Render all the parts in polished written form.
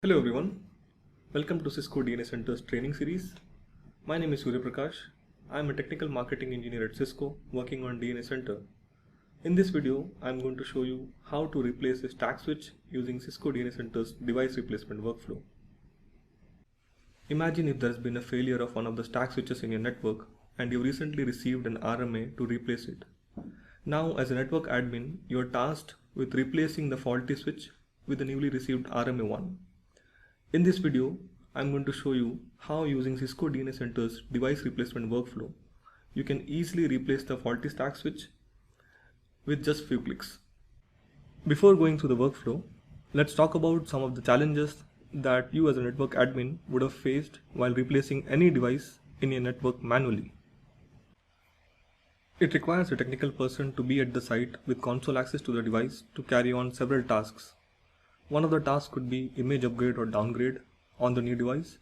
Hello everyone, welcome to Cisco DNA Center's training series. My name is Surya Prakash. I am a technical marketing engineer at Cisco working on DNA Center. In this video, I am going to show you how to replace a stack switch using Cisco DNA Center's device replacement workflow. Imagine if there has been a failure of one of the stack switches in your network and you recently received an RMA to replace it. Now, as a network admin, you are tasked with replacing the faulty switch with the newly received RMA1. In this video, I'm going to show you how using Cisco DNA Center's device replacement workflow, you can easily replace the faulty stack switch with just few clicks. Before going through the workflow, let's talk about some of the challenges that you as a network admin would have faced while replacing any device in your network manually. It requires a technical person to be at the site with console access to the device to carry on several tasks. One of the tasks could be image upgrade or downgrade on the new device.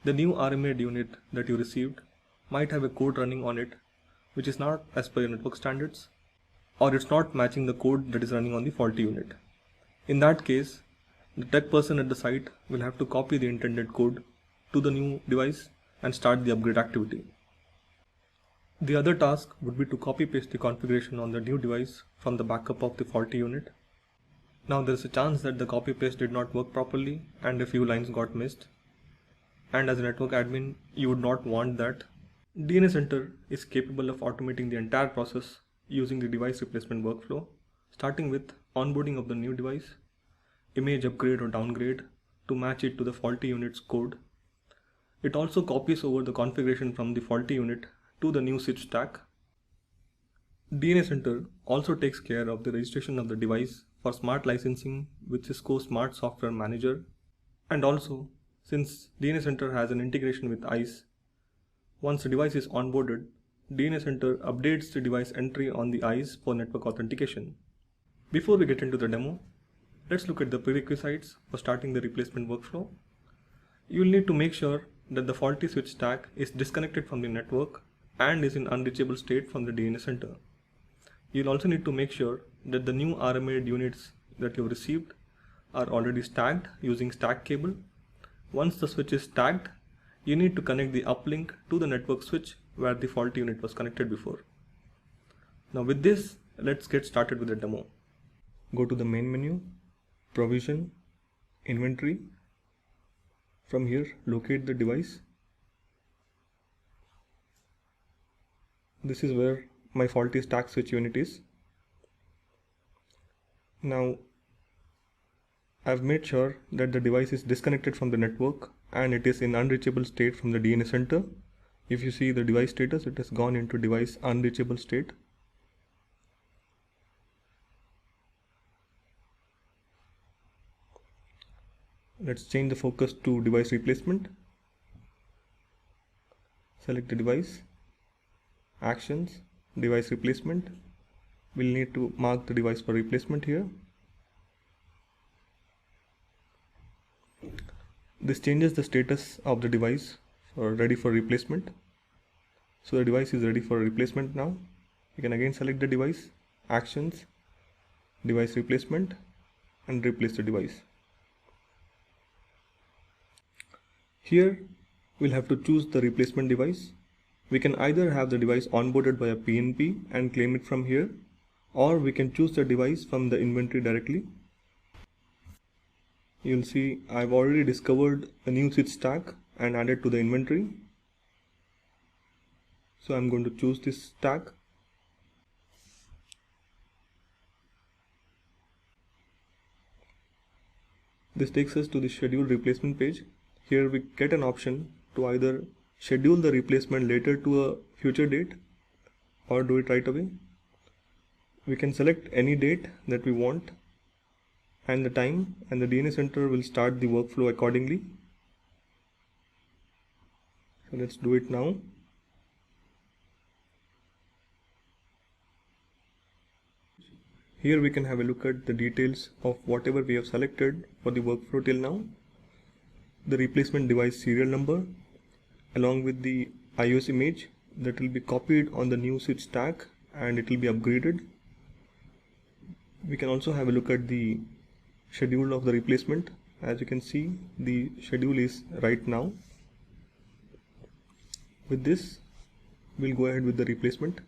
The new RMA unit that you received might have a code running on it which is not as per your network standards, or it's not matching the code that is running on the faulty unit. In that case, the tech person at the site will have to copy the intended code to the new device and start the upgrade activity. The other task would be to copy paste the configuration on the new device from the backup of the faulty unit. Now there is a chance that the copy paste did not work properly and a few lines got missed. And as a network admin, you would not want that. DNA Center is capable of automating the entire process using the device replacement workflow, starting with onboarding of the new device, image upgrade or downgrade to match it to the faulty unit's code. It also copies over the configuration from the faulty unit to the new switch stack. DNA Center also takes care of the registration of the device for smart licensing with Cisco Smart Software Manager, and also since DNA Center has an integration with ICE, once the device is onboarded, DNA Center updates the device entry on the ICE for network authentication. Before we get into the demo, let's look at the prerequisites for starting the replacement workflow. You'll need to make sure that the faulty switch stack is disconnected from the network and is in unreachable state from the DNA Center. You'll also need to make sure that the new RMA units that you've received are already stacked using stack cable. Once the switch is stacked, you need to connect the uplink to the network switch where the faulty unit was connected before. Now with this, let's get started with the demo. Go to the main menu, Provision, Inventory. From here, locate the device. This is where my faulty stack switch unit is. Now I've made sure that the device is disconnected from the network and it is in unreachable state from the DNA Center. If you see the device status, it has gone into device unreachable state. Let's change the focus to device replacement. Select the device, Actions, Device Replacement. We'll need to mark the device for replacement here. This changes the status of the device for ready for replacement. So the device is ready for replacement now. You can again select the device, Actions, Device Replacement, and replace the device. Here we'll have to choose the replacement device. We can either have the device onboarded by a PNP and claim it from here, or we can choose the device from the inventory directly. You'll see I've already discovered a new switch stack and added to the inventory. So I'm going to choose this stack. This takes us to the schedule replacement page. Here we get an option to either schedule the replacement later to a future date or do it right away. We can select any date that we want and the time, and the DNA Center will start the workflow accordingly. So let's do it now. Here we can have a look at the details of whatever we have selected for the workflow till now. The replacement device serial number along with the iOS image that will be copied on the new switch stack and it will be upgraded. We can also have a look at the schedule of the replacement As you can see, the schedule is right now. With this, we'll go ahead with the replacement.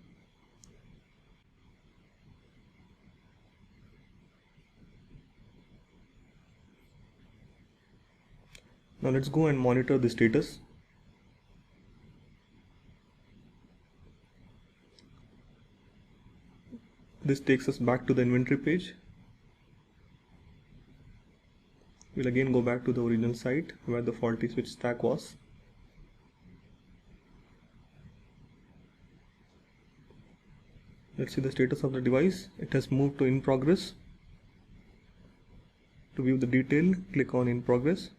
Now let's go and monitor the status. This takes us back to the inventory page. We'll again go back to the original site where the faulty switch stack was. Let's see the status of the device. It has moved to in progress. To view the detail, click on in progress.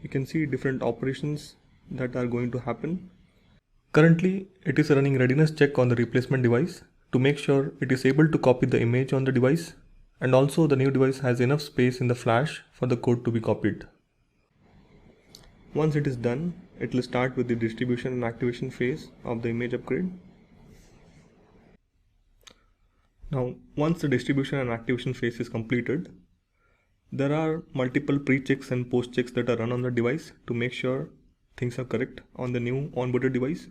You can see different operations that are going to happen. Currently, it is running readiness check on the replacement device to make sure it is able to copy the image on the device, and also the new device has enough space in the flash for the code to be copied. Once it is done, it will start with the distribution and activation phase of the image upgrade. Now, once the distribution and activation phase is completed, there are multiple pre-checks and post-checks that are run on the device to make sure things are correct on the new onboarded device.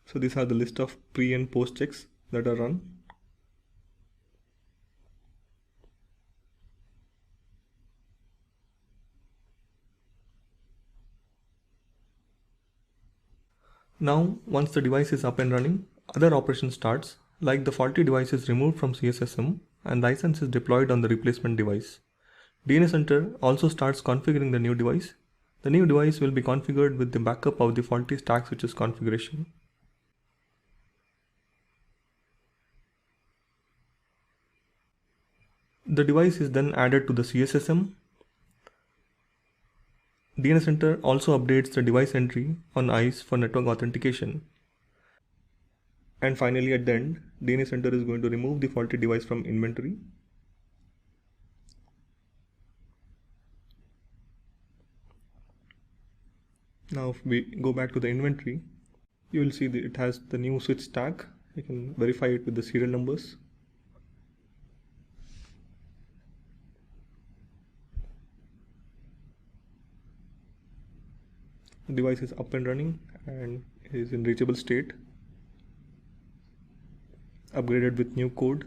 So these are the list of pre and post checks that are run. Now, once the device is up and running, other operation starts, like the faulty device is removed from CSSM and license is deployed on the replacement device. DNS Center also starts configuring the new device. The new device will be configured with the backup of the faulty stack switches configuration. The device is then added to the CSSM. DNS Center also updates the device entry on ICE for network authentication. And finally, at the end, DNS Center is going to remove the faulty device from inventory. Now if we go back to the inventory, you will see that it has the new switch stack. You can verify it with the serial numbers. The device is up and running and is in reachable state, upgraded with new code.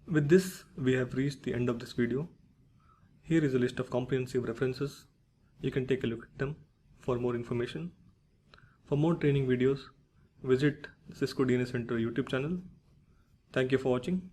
With this, we have reached the end of this video. Here is a list of comprehensive references. You can take a look at them for more information. For more training videos, visit the Cisco DNS Center YouTube channel. Thank you for watching.